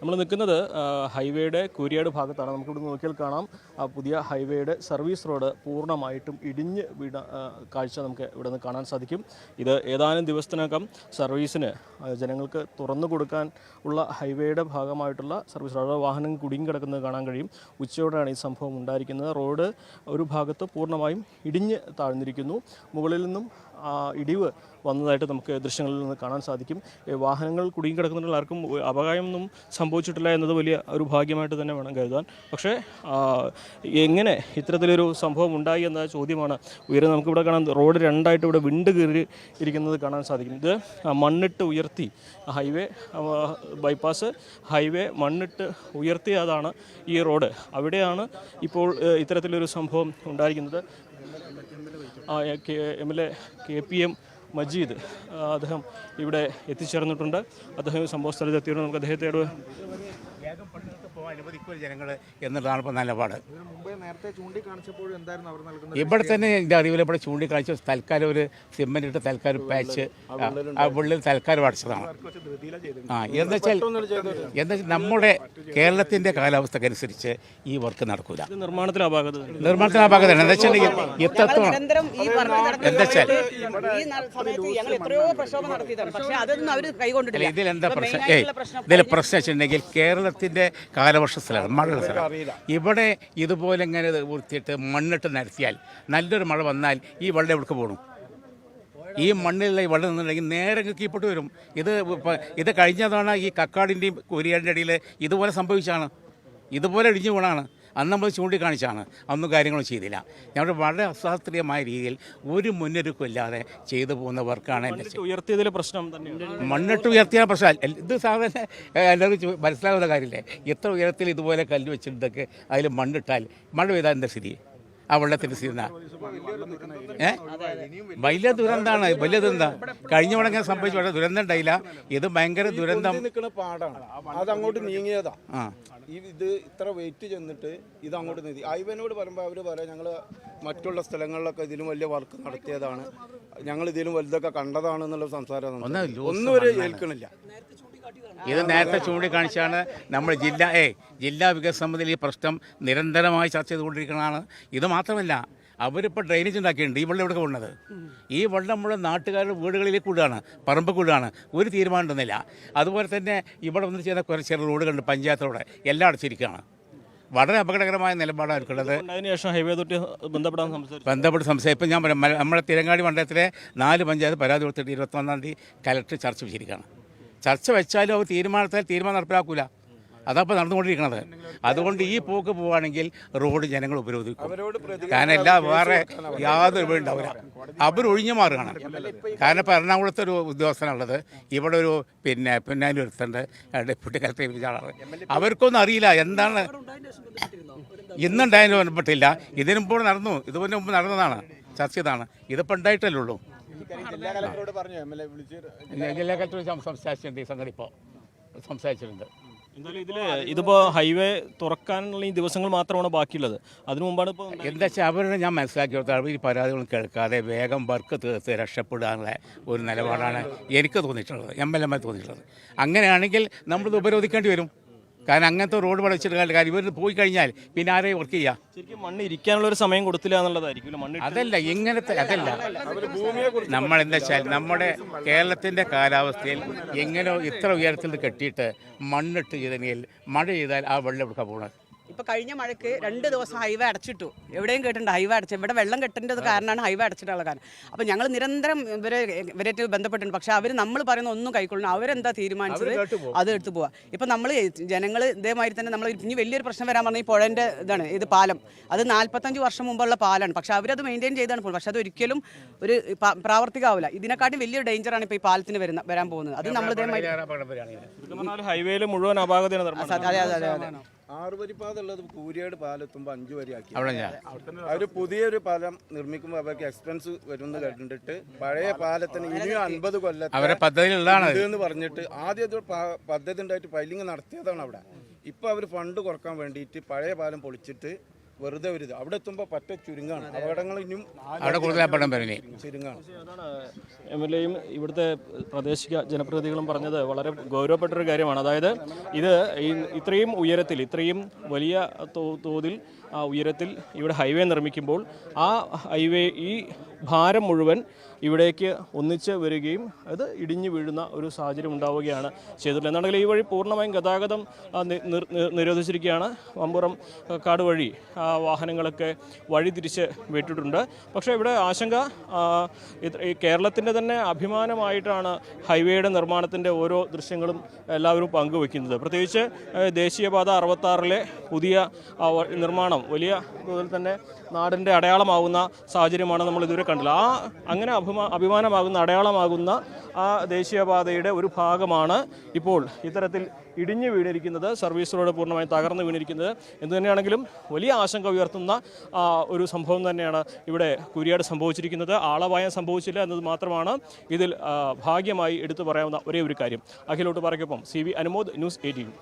നമ്മൾ നിൽക്കുന്നത് ഹൈവേയുടെ കൂരിയാട് ഭാഗത്താണ്. നമുക്കിവിടെ നോക്കിയാൽ കാണാം പുതിയ ഹൈവേയുടെ സർവീസ് റോഡ് പൂർണ്ണമായിട്ടും ഇടിഞ്ഞ് വീണ കാഴ്ച നമുക്ക് ഇവിടെ നിന്ന് കാണാൻ സാധിക്കും. ഇത് ഏതാനും ദിവസത്തിനകം സർവീസിന് ജനങ്ങൾക്ക് തുറന്നു കൊടുക്കാൻ ഉള്ള ഹൈവേയുടെ ഭാഗമായിട്ടുള്ള സർവീസ് റോഡ് വാഹനം കുടുങ്ങി കിടക്കുന്നത് കാണാൻ കഴിയും. ഉച്ചയോടെയാണ് ഈ സംഭവം ഉണ്ടായിരിക്കുന്നത്. റോഡ് ഒരു ഭാഗത്ത് പൂർണ്ണമായും ഇടിഞ്ഞ് താഴ്ന്നിരിക്കുന്നു. മുകളിൽ നിന്നും ഇടിവ് വന്നതായിട്ട് നമുക്ക് ദൃശ്യങ്ങളിൽ നിന്ന് കാണാൻ സാധിക്കും. വാഹനങ്ങൾ കുടുങ്ങിക്കിടക്കുന്നതിൽ ആർക്കും അപകടമൊന്നും സംഭവിച്ചിട്ടില്ല എന്നത് വലിയ ഒരു ഭാഗ്യമായിട്ട് തന്നെ വേണം കരുതാൻ. പക്ഷേ എങ്ങനെ ഇത്തരത്തിലൊരു സംഭവം ഉണ്ടായി എന്ന ചോദ്യമാണ് ഉയരുന്നത്. നമുക്കിവിടെ കാണാൻ റോഡ് രണ്ടായിട്ട് ഇവിടെ വിണ്ട് കീറി ഇരിക്കുന്നത് കാണാൻ സാധിക്കും. ഇത് മണ്ണിട്ട് ഉയർത്തി ഹൈവേ ബൈപ്പാസ് ഹൈവേ മണ്ണിട്ട് ഉയർത്തിയതാണ് ഈ റോഡ്. അവിടെയാണ് ഇപ്പോൾ ഇത്തരത്തിലൊരു സംഭവം ഉണ്ടായിരിക്കുന്നത്. MLA KPM മജീദ് അദ്ദേഹം ഇവിടെ എത്തിച്ചേർന്നിട്ടുണ്ട്. അദ്ദേഹം സംഭവ സ്ഥലത്ത് എത്തിയത് നമുക്ക് അദ്ദേഹത്തോട് അനുവദിക്കുക ജനങ്ങൾ എന്നുള്ളതാണ് ഇപ്പോൾ നിലപാട്. നേരത്തെ ചൂണ്ടിക്കാണിച്ചപ്പോഴും എന്തായിരുന്നു അവർ നൽകുന്നത്? ഇവിടെ തന്നെ എൻ്റെ അറിവിൽ ഇവിടെ ചൂണ്ടിക്കാണിച്ച തൽക്കാലം ഒരു സിമെൻ്റ് ഇട്ട് തൽക്കാലം പാച്ച് ആ വിള്ളിൽ തൽക്കാലം അടച്ചതാണ്. എന്നുവെച്ചാൽ നമ്മുടെ കേരളത്തിൻ്റെ കാലാവസ്ഥക്കനുസരിച്ച് ഈ വർക്ക് നടക്കില്ല. നിർമ്മാണത്തിലാഭാഗതയാണ്. എന്താ വെച്ചിട്ടുണ്ടെങ്കിൽ എത്രത്തോളം എന്താ വെച്ചാൽ ഇതിലെന്താ പ്രശ്നം? ഇതിൽ പ്രശ്നം വെച്ചിട്ടുണ്ടെങ്കിൽ കേരളത്തിൻ്റെ കാലവർഷ സ്ഥലമാണ്, മഴയുള്ള സ്ഥലം. ഇവിടെ ഇതുപോലെ ഇങ്ങനെ വൃത്തിയിട്ട് മണ്ണിട്ട് നിരത്തിയാൽ നല്ലൊരു മഴ വന്നാൽ ഈ വെള്ളം എവിടേക്ക് പോകണം? ഈ മണ്ണിലുള്ള ഈ വെള്ളം നിന്നുണ്ടെങ്കിൽ നേരെ കീഴ്പോട്ട് വരും. ഇത് കഴിഞ്ഞ തവണ ഈ കക്കാടിൻ്റെയും കൂരിയാടിൻ്റെ ഇടയിൽ ഇതുപോലെ സംഭവിച്ചാണ്, ഇതുപോലെ ഇടിഞ്ഞു വീണാണ്. അന്ന് നമ്മൾ ചൂണ്ടിക്കാണിച്ചാണ്, അന്നും കാര്യങ്ങളും ചെയ്തില്ല. ഞങ്ങളുടെ വളരെ അശാസ്ത്രീയമായ രീതിയിൽ ഒരു മുന്നൊരുക്കം ഇല്ലാതെ ചെയ്തു പോകുന്ന വർക്കാണ്. ഉയർത്തിയതിൽ പ്രശ്നം തന്നെ, മണ്ണിട്ട് ഉയർത്തിയ പ്രശ്നം. ഇത് സാധാരണ എല്ലാവർക്കും മനസ്സിലാകുന്ന കാര്യമില്ലേ? എത്ര ഉയരത്തിൽ ഇതുപോലെ കല്ല് വെച്ചിട്ടൊക്കെ അതിൽ മണ്ണിട്ടാൽ മഴ പെയ്താൽ എന്താ സ്ഥിതി? ആ വെള്ളത്തിൻ്റെ സ്ഥിതി വലിയ ദുരന്തമാണ്. വലിയ ദുരന്തം കഴിഞ്ഞ വടങ്ങാൻ സംഭവിച്ചു. വളരെ ദുരന്തം ഉണ്ടായില്ല. ഇത് ഭയങ്കര ദുരന്തം. പാടാണ്, അതങ്ങോട്ട് നീങ്ങിയതാ. ഇത് ഇത്ര വെയിറ്റ് ചെന്നിട്ട് ഇത് അങ്ങോട്ട് നീതി. ഹൈവേനോട് പറയുമ്പോൾ അവർ പറയാം ഞങ്ങൾ മറ്റുള്ള സ്ഥലങ്ങളിലൊക്കെ ഇതിലും വലിയ വർക്ക് നടത്തിയതാണ്, ഞങ്ങൾ ഇതിലും വലുതൊക്കെ കണ്ടതാണ് എന്നുള്ള സംസാരം ഒന്നും ഒരു ഏൽക്കണില്ല. ഇത് നേരത്തെ ചൂണ്ടിക്കാണിച്ചാണ് നമ്മൾ ജില്ലാ വികസന സമിതിയിൽ ഈ പ്രശ്നം നിരന്തരമായി ചർച്ച ചെയ്തുകൊണ്ടിരിക്കുന്നതാണ്. ഇത് മാത്രമല്ല, അവരിപ്പോൾ ഡ്രെയിനേജ് ഉണ്ടാക്കിയിട്ടുണ്ട്. ഈ വെള്ളം എവിടെ പോകുന്നത്? ഈ വെള്ളം മുഴുവൻ നാട്ടുകാരുടെ വീടുകളിലേക്ക് കൂടുകയാണ്, പറമ്പ് കൂടുകയാണ്. ഒരു തീരുമാനം ഉണ്ടെന്നില്ല. അതുപോലെ തന്നെ ഇവിടെ വന്ന് ചെയ്യുന്ന കുറച്ച് ചെറിയ റോഡുകളുണ്ട്, പഞ്ചായത്തോടെ എല്ലാം അടച്ചിരിക്കുകയാണ്. വളരെ അപകടകരമായ നിലപാടായിരിക്കുള്ളത്. അതിനുശേഷം ഹൈവേ ബന്ധപ്പെട്ട് സംസാരിക്കും. ഇപ്പം ഞാൻ പറയാം, നമ്മുടെ തിരങ്ങാടി മണ്ഡലത്തിലെ 4 പഞ്ചായത്ത് പരാതി കൊടുത്തിട്ട് 21-ാം തീയതി കലക്ടർ ചർച്ച വെച്ചിരിക്കുകയാണ്. ചർച്ച വെച്ചാലും അവർ തീരുമാനം നടപ്പിലാക്കൂല. അതപ്പോൾ നടന്നുകൊണ്ടിരിക്കുന്നത്. അതുകൊണ്ട് ഈ പോക്ക് പോവുകയാണെങ്കിൽ റോഡ് ജനങ്ങൾ ഉപരോധിക്കും. കാരണം വേറെ യാതൊരു വീടുണ്ടാവില്ല. അവരൊഴിഞ്ഞു മാറുകയാണ്. കാരണം ഇപ്പോൾ എറണാകുളത്തെ ഒരു ഉദ്യോഗസ്ഥനുള്ളത്, ഇവിടെ ഒരു പിന്നാലും ഒരുത്തുണ്ട്, ഡെപ്യൂട്ടി കളക്ടർ ആളാണ്. അവർക്കൊന്നും അറിയില്ല എന്താണ് ഇന്നുണ്ടായതിന് ബന്ധപ്പെട്ടില്ല. ഇതിനു മുമ്പ് നടന്നു, ഇതിന് മുമ്പ് നടന്നതാണ്, ചർച്ച ചെയ്താണ്. ഇതിപ്പോൾ ഉണ്ടായിട്ടല്ലേ ഉള്ളൂ. ജില്ലാ കളക്ടർ സംസാരിച്ചിട്ടുണ്ട്. ഈ സംഗതി ഇപ്പോൾ സംസാരിച്ചിട്ടുണ്ട്. ഇതിപ്പോ ഹൈവേ തുറക്കാനുള്ള ഈ ദിവസങ്ങൾ മാത്രമാണ് ബാക്കിയുള്ളത്. അതിനു മുമ്പാണ് ഇപ്പോൾ എന്താ വെച്ചാൽ അവരുടെ ഞാൻ മനസ്സിലാക്കി കൊടുത്താൽ ഈ പരാതികളും കേൾക്കാതെ വേഗം വർക്ക് തീർത്ത് രക്ഷപ്പെടാനുള്ള ഒരു നിലപാടാണ് എനിക്ക് തോന്നിയിട്ടുള്ളത്, MLA തോന്നിയിട്ടുള്ളത്. അങ്ങനെയാണെങ്കിൽ നമ്മളിത് ഉപരോധിക്കേണ്ടി വരും. കാരണം അങ്ങനത്തെ റോഡ് പടച്ചിട്ട് കാര്യം ഇവർ പോയി കഴിഞ്ഞാൽ പിന്നെ ആരെയും വർക്ക് ചെയ്യുക? ശരിക്കും മണ്ണ് ഇരിക്കാനുള്ള ഒരു സമയം കൊടുത്തില്ല എന്നുള്ളതായിരിക്കും. അതല്ല, ഇങ്ങനത്തെ അതല്ല. നമ്മളെന്താ വെച്ചാൽ നമ്മുടെ കേരളത്തിൻ്റെ കാലാവസ്ഥയിൽ എങ്ങനെ ഇത്ര ഉയരത്തിൽ കെട്ടിയിട്ട് മണ്ണിട്ട് ചെയ്തെങ്കിൽ മഴ ചെയ്താൽ ആ വെള്ളം എടുക്കാൻ പോകണം. ഇപ്പോൾ കഴിഞ്ഞ മഴയ്ക്ക് 2 ദിവസം ഹൈവേ അടച്ചിട്ടു. എവിടെയും കേട്ടിട്ടുണ്ട് ഹൈവേ അടച്ചു. ഇവിടെ വെള്ളം കെട്ടേണ്ടത് കാരണമാണ് ഹൈവേ അടച്ചിട്ടുള്ള കാരണം. അപ്പോൾ ഞങ്ങൾ നിരന്തരം ഇവരായിട്ട് ബന്ധപ്പെട്ടിട്ടുണ്ട്. പക്ഷേ അവർ നമ്മൾ പറയുന്ന ഒന്നും കൈക്കൊള്ളണം. അവരെന്താ തീരുമാനിച്ചത് അത് എടുത്തു പോവുക. ഇപ്പോൾ നമ്മൾ ജനങ്ങൾ ഇതേമാതിരി തന്നെ നമ്മൾ ഇനി വലിയൊരു പ്രശ്നം വരാൻ പറഞ്ഞാൽ ഈ പുഴേൻ്റെ ഇതാണ്. ഇത് പാലം, അത് 45 വർഷം മുമ്പുള്ള പാലാണ്. പക്ഷേ അവരത് മെയിൻറ്റെയിൻ ചെയ്താണ് പോകുന്നത്. പക്ഷേ അത് ഒരിക്കലും ഒരു പ്രാവർത്തികമാവില്ല. ഇതിനെക്കാട്ടി വലിയൊരു ഡേഞ്ചറാണ് ഇപ്പോൾ ഈ പാലത്തിന് വരാൻ പോകുന്നത്. അത് നമ്മൾ ഇതേമാതിരി ഹൈവേയിൽ മുഴുവൻ അപാകതയാണ്. അതെ അതെ അതെ അതെ 6 വരിപ്പാത ഉള്ളത് കൂരിയാട് പാലെത്തുമ്പോൾ 5 വരിയാക്കി. അവർ പുതിയൊരു പാലം നിർമ്മിക്കുമ്പോൾ അവർക്ക് എക്സ്പെൻസ് വരുമെന്ന് കണ്ടിട്ട് പഴയ പാലത്തിന് ഇനിയും 50 കൊല്ലത്തെ പദ്ധതി പറഞ്ഞിട്ട് ആദ്യം പദ്ധതി ഉണ്ടായിട്ട് ഫൈലിംഗ് നടത്തിയതാണ് അവിടെ. ഇപ്പോൾ അവർ ഫണ്ട് കുറക്കാൻ വേണ്ടിയിട്ട് പഴയ പാലം പൊളിച്ചിട്ട് വെറുതെ ഒരു ഇത് അവിടെ എത്തുമ്പോൾ പറ്റ ചുരുങ്ങാണ്, അപകടങ്ങൾ ഇനിയും അവിടെ കൂടുതൽ അപകടം വരുന്നേ. ചുരുങ്ങാണ്. അതാണ് MLA-യും ഇവിടുത്തെ പ്രാദേശിക ജനപ്രതിനിധികളും പറഞ്ഞത് വളരെ ഗൗരവപ്പെട്ടൊരു കാര്യമാണ്. അതായത് ഇത് ഇത്രയും ഉയരത്തിൽ, ഇത്രയും വലിയ തോതിൽ ഉയരത്തിൽ ഇവിടെ ഹൈവേ നിർമ്മിക്കുമ്പോൾ ആ ഹൈവേ ഈ ഭാരം മുഴുവൻ ഇവിടേക്ക് ഒന്നിച്ച് വരികയും അത് ഇടിഞ്ഞു വീഴുന്ന ഒരു സാഹചര്യം ഉണ്ടാവുകയാണ് ചെയ്തിട്ടുള്ളത്. എന്നാണെങ്കിൽ ഈ വഴി പൂർണ്ണമായും ഗതാഗതം നിരോധിച്ചിരിക്കുകയാണ്. മമ്പുറം കാട് വഴി വാഹനങ്ങളൊക്കെ വഴി തിരിച്ച് വിട്ടിട്ടുണ്ട്. പക്ഷേ ഇവിടെ ആശങ്ക, ഈ കേരളത്തിൻ്റെ തന്നെ അഭിമാനമായിട്ടാണ് ഹൈവേയുടെ നിർമ്മാണത്തിൻ്റെ ഓരോ ദൃശ്യങ്ങളും എല്ലാവരും പങ്കുവയ്ക്കുന്നത്. പ്രത്യേകിച്ച് ദേശീയപാത 66-ലെ പുതിയ നിർമ്മാണം വലിയ തോതിൽ തന്നെ നാടിൻ്റെ അടയാളമാകുന്ന സാഹചര്യമാണ് നമ്മൾ ഇതുവരെ കണ്ടത്. അങ്ങനെ അഭിമാനമാകുന്ന, അടയാളമാകുന്ന ആ ദേശീയപാതയുടെ ഒരു ഭാഗമാണ് ഇപ്പോൾ ഇത്തരത്തിൽ ഇടിഞ്ഞു വീണിരിക്കുന്നത്, സർവീസ് റോഡ് പൂർണ്ണമായും തകർന്നു വീണിരിക്കുന്നത്. എന്തു തന്നെയാണെങ്കിലും വലിയ ആശങ്ക ഉയർത്തുന്ന ഒരു സംഭവം തന്നെയാണ് ഇവിടെ കുരിയാട് സംഭവിച്ചിരിക്കുന്നത്. ആളപായം സംഭവിച്ചില്ല എന്നത് മാത്രമാണ് ഇതിൽ ഭാഗ്യമായി എടുത്തു പറയാവുന്ന ഒരേ ഒരു കാര്യം. അഖിലോട്ട് പറയ്ക്കൊപ്പം CV അനുമോദ്, ന്യൂസ് 18.